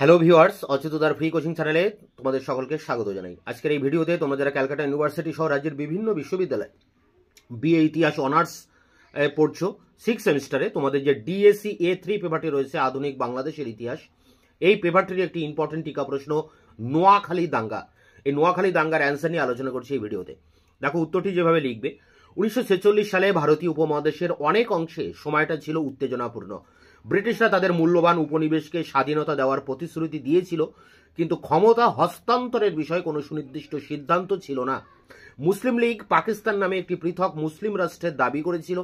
Hello viewers, অচ্যুতদার free coaching চ্যানেলে তোমাদের সকলকে স্বাগত জানাই। আজকের এই ভিডিওতে তোমরা যারা ক্যালকাটা ইউনিভার্সিটি সহ রাজ্যের বিভিন্ন বিশ্ববিদ্যালয় বিএ ইতিহাস অনার্স পড়ছো 6 সেমিস্টারে, তোমাদের যে ডিএসসি A3 পেপারটি রয়েছে আধুনিক বাংলাদেশের ইতিহাস, এই পেপারটির একটি ইম্পর্টেন্ট টিকা প্রশ্ন নোয়াখালী দাঙ্গা। এই নোয়াখালী দাঙ্গার অ্যান্সার নিয়ে আলোচনা করছি এই ভিডিওতে। দেখো উত্তরটি যেভাবে লিখবে, 1946 সালে ভারতীয় উপমহাদেশের অনেক অংশে সময়টা ছিল উত্তেজনাপূর্ণ। ব্রিটিশরা তাদের মূল্যবান উপনিবেশকে স্বাধীনতা দেওয়ার প্রতিশ্রুতি দিয়েছিল, কিন্তু ক্ষমতা হস্তান্তরের বিষয়ে কোনো সুনির্দিষ্ট সিদ্ধান্ত ছিল না। মুসলিম লীগ পাকিস্তান নামে একটি পৃথক মুসলিম রাষ্ট্রের দাবি করেছিল।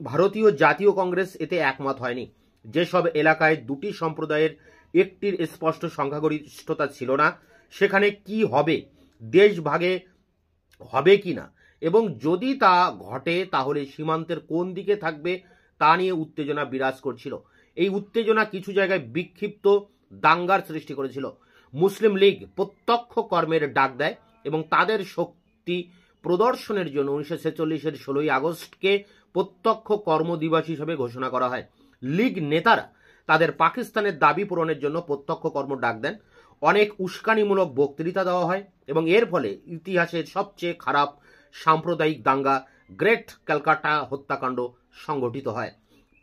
ভারতীয় জাতীয় কংগ্রেস এতে একমত হয়নি। যেসব এলাকায় দুটি সম্প্রদায়ের একটির স্পষ্ট সংখ্যাগরিষ্ঠতা ছিল না, সেখানে কি হবে, দেশ ভাগে হবে কিনা, এবং যদি তা ঘটে তাহলে সীমান্তের কোন দিকে থাকবে তা নিয়ে উত্তেজনা বিরাজ করছিল। এই উত্তেজনা কিছু জায়গায় বিক্ষিপ্ত দাঙ্গার সৃষ্টি করেছিল। মুসলিম লীগ প্রত্যক্ষ কর্মের ডাক দেয় এবং তাদের শক্তি প্রদর্শনের জন্য 1946-এর 16ই আগস্টকে প্রত্যক্ষ কর্মদিবস হিসেবে ঘোষণা করা হয়। লীগ নেতারা তাদের পাকিস্তানের দাবি পূরণের জন্য প্রত্যক্ষ কর্ম ডাক দেন। অনেক উস্কানিমূলক বক্তৃতা দেওয়া হয় এবং এর ফলে ইতিহাসের সবচেয়ে খারাপ সাম্প্রদায়িক দাঙ্গা গ্রেট ক্যালকাটা হত্যাকাণ্ড সংঘটিত হয়।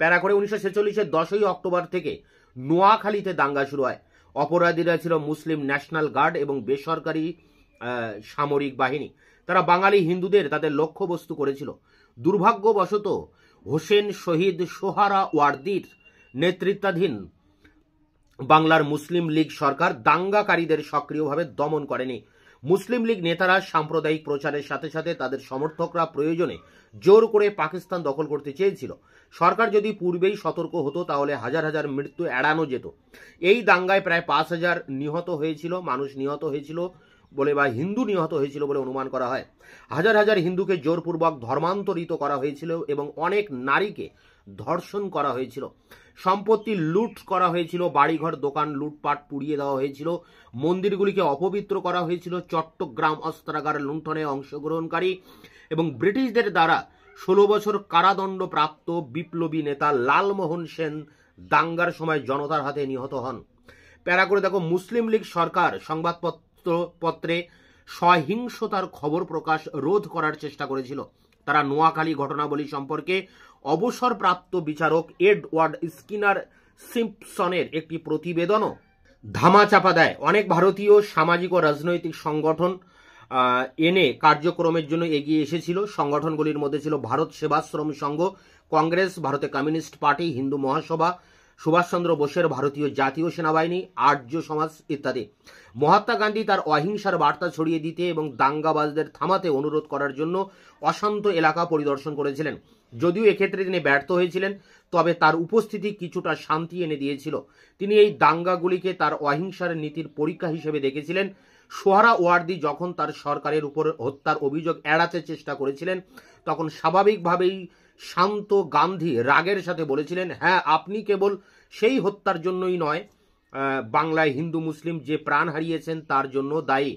প্যারা করে 1946-এর 10ই অক্টোবর থেকে নোয়াখালীতে দাঙ্গা শুরু হয়। অপরাধীরা ছিল মুসলিম ন্যাশনাল গার্ড এবং বেসরকারি সামরিক বাহিনী। তারা বাঙালি হিন্দুদের তাদের লক্ষ্যবস্তু করেছিল। দুর্ভাগ্যবশত হোসেন শহীদ সোহারা ওয়ার্দির নেতৃত্বাধীন বাংলার মুসলিম লীগ সরকার দাঙ্গাকারীদের সক্রিয়ভাবে দমন করেনি। মুসলিম লীগ নেতারা সাম্প্রদায়িক প্রচারের সাথে সাথে তাদের সমর্থকরা প্রয়োজনে জোর করে পাকিস্তান দখল করতে চেয়েছিল। সরকার যদি পূর্বেই সতর্ক হতো তাহলে হাজার হাজার মৃত্যু এড়ানো যেত। এই দাঙ্গায় প্রায় 5,000 নিহত হয়েছিল, মানুষ নিহত হয়েছিল বলে বা হিন্দু নিহত হয়েছিল বলে অনুমান করা হয়। হাজার হাজার হিন্দুকে জোরপূর্বক ধর্মান্তরিত করা হয়েছিল এবং অনেক নারীকে ধর্ষণ করা হয়েছিল। সম্পত্তি লুট করা হয়েছিল, বাড়িঘর দোকান লুটপাট পুড়িয়ে দেওয়া হয়েছিল, মন্দিরগুলিকে অপবিত্র করা হয়েছিল। চট্টগ্রাম অস্ত্রাগার লুণ্ঠনে অংশগ্রহণকারী এবং ব্রিটিশদের দ্বারা 16 বছর কারাদণ্ড প্রাপ্ত বিপ্লবী নেতা লালমোহন সেন দাঙ্গার সময় জনতার হাতে নিহত হন। প্যারা করে দেখো, মুসলিম লীগ সরকার সংবাদপত্রে সহিংসতার খবর প্রকাশ রোধ করার চেষ্টা করেছিল। তারা নোয়াখালী ঘটনাবলী সম্পর্কে অবসরপ্রাপ্ত বিচারক এডওয়ার্ড স্কিনার সিম্পসনের একটি প্রতিবেদনও ধামাচাপা দেয়। অনেক ভারতীয় সামাজিক ও রাজনৈতিক সংগঠন এনে কার্যক্রমের জন্য এগিয়ে এসেছিল। সংগঠনগুলির মধ্যে ছিল ভারত সেবাশ্রম সংঘ, কংগ্রেস, ভারতের কমিউনিস্ট পার্টি, হিন্দু মহাসভা, সুভাষচন্দ্র বোসের ভারতীয় জাতীয় সেনাবাহিনী, আর্য সমাজ ইত্যাদি। মহাত্মা গান্ধী তার অহিংসার বার্তা ছড়িয়ে দিতে এবং দাঙ্গাবাজদের থামাতে অনুরোধ করার জন্য অশান্ত এলাকা পরিদর্শন করেছিলেন। যদিও এক্ষেত্রে তিনি ব্যর্থ হয়েছিলেন, তবে তার উপস্থিতি কিছুটা শান্তি এনে দিয়েছিল। তিনি এই দাঙ্গাগুলিকে তার অহিংসার নীতির পরীক্ষা হিসেবে দেখেছিলেন। সোহরা ওয়ার্দি যখন তার সরকারের উপর হত্যার অভিযোগ এড়াতে চেষ্টা করেছিলেন, তখন স্বাভাবিকভাবেই শান্ত গান্ধী রাগের সাথে বলেছিলেন, হ্যাঁ, আপনি কেবল সেই হত্যার জন্যই নয়, বাংলায় হিন্দু মুসলিম যে প্রাণ হারিয়েছেন তার জন্য দায়ী।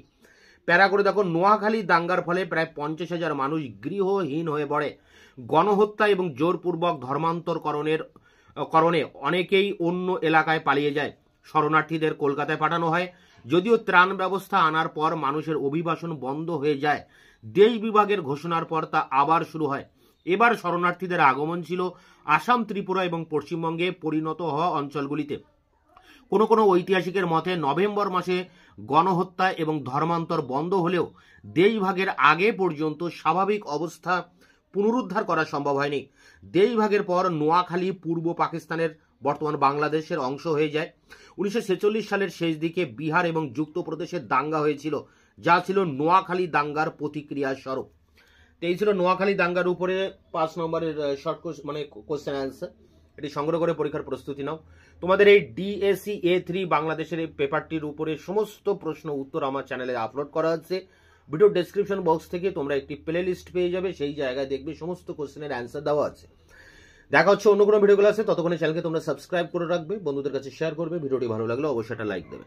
প্যারা করে দেখো, নোয়াখালী দাঙ্গার ফলে প্রায় 50,000 মানুষ গৃহহীন হয়ে পড়ে। গণহত্যা এবং জোরপূর্বক ধর্মান্তরকরণে অনেকেই অন্য এলাকায় পালিয়ে যায়। শরণার্থীদের কলকাতায় পাঠানো হয়। যদিও ত্রাণ ব্যবস্থা আনার পর মানুষের অভিবাসন বন্ধ হয়ে যায়, দেশ বিভাগের ঘোষণার পর তা আবার শুরু হয়। এবার শরণার্থীদের আগমন ছিল আসাম, ত্রিপুরা এবং পশ্চিমবঙ্গে পরিণত হওয়া অঞ্চলগুলিতে। কোনো কোনো ঐতিহাসিকের মতে নভেম্বর মাসে গণহত্যা এবং ধর্মান্তর বন্ধ হলেও দেশভাগের আগে পর্যন্ত স্বাভাবিক অবস্থা পুনরুদ্ধার করা সম্ভব হয়নি। দেশভাগের পর নোয়াখালী পূর্ব পাকিস্তানের বর্তমান বাংলাদেশের অংশ হয়ে যায়। 1946 সালের শেষ দিকে বিহার এবং যুক্তপ্রদেশে দাঙ্গা হয়েছিল, যা ছিল নোয়াখালী দাঙ্গার প্রতিক্রিয়া স্বরূপ। তো এই ছিল নোয়াখালী দাঙ্গার উপরে 5 নম্বরের শর্ট কোশ্চেন অ্যান্সার। এটি সংগ্রহ করে পরীক্ষার প্রস্তুতি নাও। তোমাদের এই ডিএসসি A3 বাংলাদেশের এই পেপারটির উপরে সমস্ত প্রশ্ন উত্তর আমার চ্যানেলে আপলোড করা আছে। ভিডিও ডেসক্রিপশন বক্স থেকে তোমরা একটি প্লে লিস্ট পেয়ে যাবে, সেই জায়গায় দেখবে সমস্ত কোশ্চেনের অ্যান্সার দেওয়া আছে। দেখা হচ্ছে অন্য কোনো ভিডিও ক্লাসে। ততক্ষণে চ্যানেলকে তোমরা সাবস্ক্রাইব করে রাখবে, বন্ধুদের কাছে শেয়ার করবে। ভিডিওটি ভালো লাগলে অবশ্যই একটা লাইক দেবে।